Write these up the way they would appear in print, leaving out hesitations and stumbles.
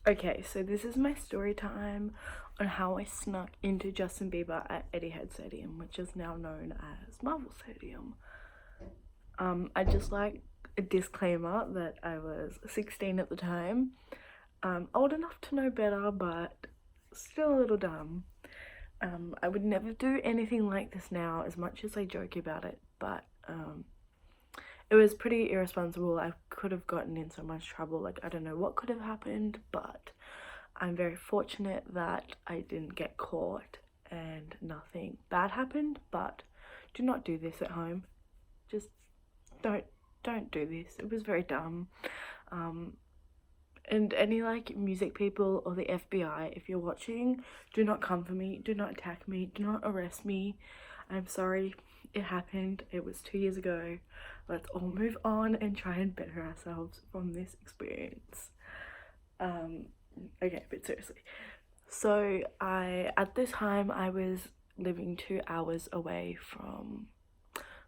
Okay, so this is my story time on how I snuck into Justin Bieber at Etihad Stadium, which is now known as Marvel Stadium. I just like a disclaimer that I was 16 at the time, old enough to know better, but still a little dumb. I would never do anything like this now, as much as I joke about it, but it was pretty irresponsible. I could have gotten in so much trouble. Like, I don't know what could have happened, but I'm very fortunate that I didn't get caught and nothing bad happened. But do not do this at home. Just don't do this. It was very dumb. And any like music people or the FBI, if you're watching, do not come for me, do not attack me, do not arrest me. I'm sorry, it happened, it was 2 years ago. Let's all move on and try and better ourselves from this experience. Okay, but seriously. So at this time I was living 2 hours away from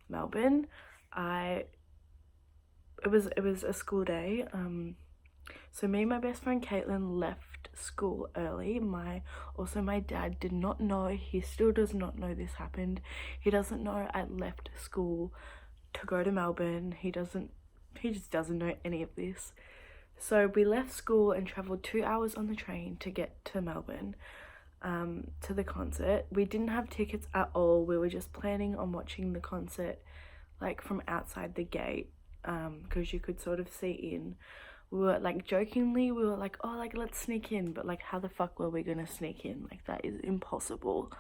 Melbourne. It was a school day. So me and my best friend Caitlin left school early. My dad did not know, he still does not know this happened. He doesn't know I left school to go to Melbourne. He just doesn't know any of this. So we left school and travelled 2 hours on the train to get to Melbourne, to the concert. We didn't have tickets at all. We were just planning on watching the concert like from outside the gate, because you could sort of see in. We were like jokingly, we were like, oh, like let's sneak in, but like how the fuck were we gonna sneak in? Like that is impossible.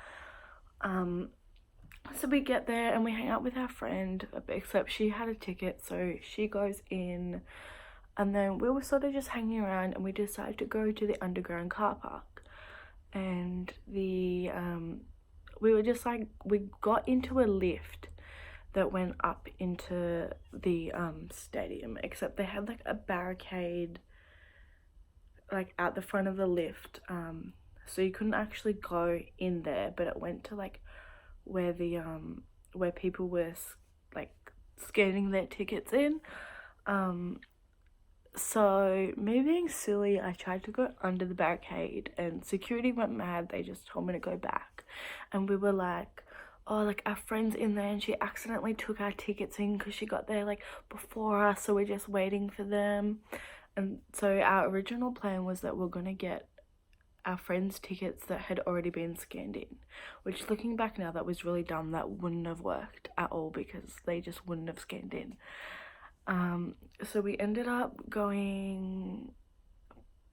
So we get there and we hang out with our friend, except she had a ticket, so she goes in, and then we were sort of just hanging around and we decided to go to the underground car park. And we were just like, we got into a lift that went up into the stadium, except they had like a barricade like at the front of the lift, so you couldn't actually go in there, but it went to like where the where people were like scanning their tickets in. So me being silly, I tried to go under the barricade and security went mad. They just told me to go back, and we were like, oh, like our friend's in there and she accidentally took our tickets in because she got there like before us, so we're just waiting for them. And so our original plan was that we're gonna get our friends' tickets that had already been scanned in, which looking back now, that was really dumb. That wouldn't have worked at all because they just wouldn't have scanned in. So we ended up going,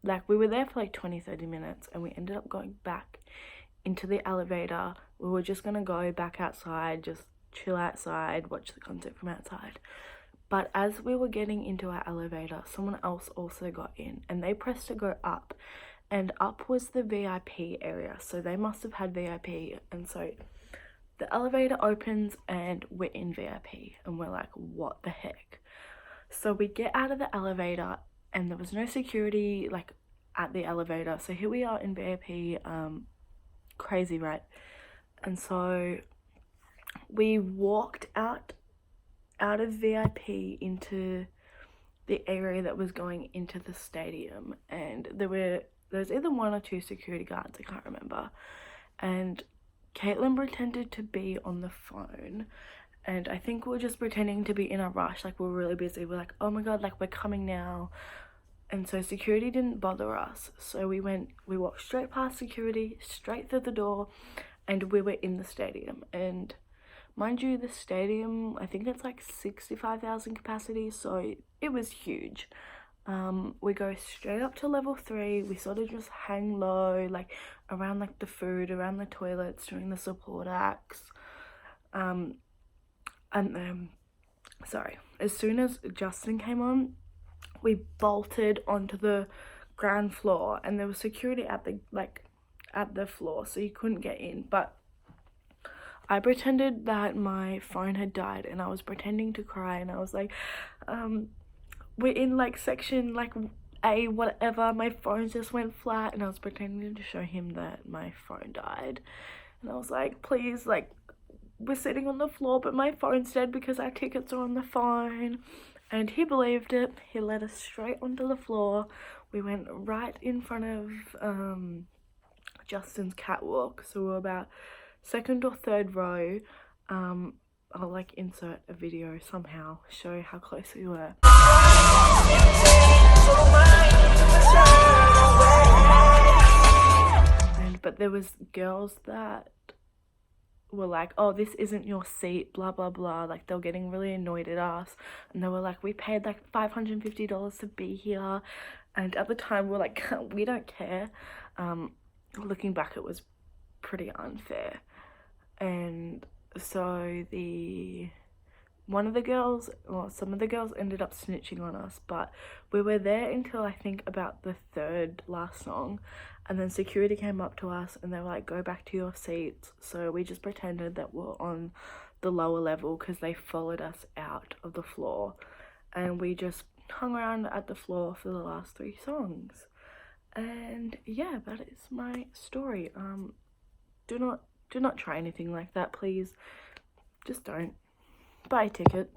like we were there for like 20-30 minutes and we ended up going back into the elevator. We were just gonna go back outside, just chill outside, watch the concert from outside. But as we were getting into our elevator, someone else also got in and they pressed to go up, and up was the VIP area, so they must have had VIP. And so the elevator opens and we're in VIP and we're like, what the heck? So we get out of the elevator and there was no security like at the elevator, so here we are in VIP. Crazy, right? And so we walked out of VIP into the area that was going into the stadium, and there was either 1 or 2 security guards, I can't remember, and Caitlin pretended to be on the phone, and I think we were just pretending to be in a rush, like we're really busy. We're like, oh my god, like we're coming now. And so security didn't bother us, so we walked straight past security, straight through the door, and we were in the stadium. And mind you, the stadium, I think it's like 65,000 capacity, so it was huge. We go straight up to level 3. We sort of just hang low, like around like the food, around the toilets, during the support acts. And then, sorry, as soon as Justin came on, we bolted onto the ground floor, and there was security at the floor, so you couldn't get in. But I pretended that my phone had died and I was pretending to cry, and I was like, we're in like section like A whatever, my phone just went flat, and I was pretending to show him that my phone died. And I was like, please, like we're sitting on the floor but my phone's dead because our tickets are on the phone. And he believed it. He led us straight onto the floor. We went right in front of Justin's catwalk, so we were about second or third row. I'll like insert a video somehow, show how close we were. But there was girls that were like, oh, this isn't your seat, blah blah blah, like they were getting really annoyed at us, and they were like, we paid like $550 to be here, and at the time we were like, we don't care. Looking back, it was pretty unfair. And so one of the girls, or some of the girls, ended up snitching on us, but we were there until I think about the third last song, and then security came up to us and they were like, go back to your seats. So we just pretended that we're on the lower level because they followed us out of the floor, and we just hung around at the floor for the last 3 songs. And yeah, that is my story. Do not try anything like that, please. Just don't. Buy a ticket.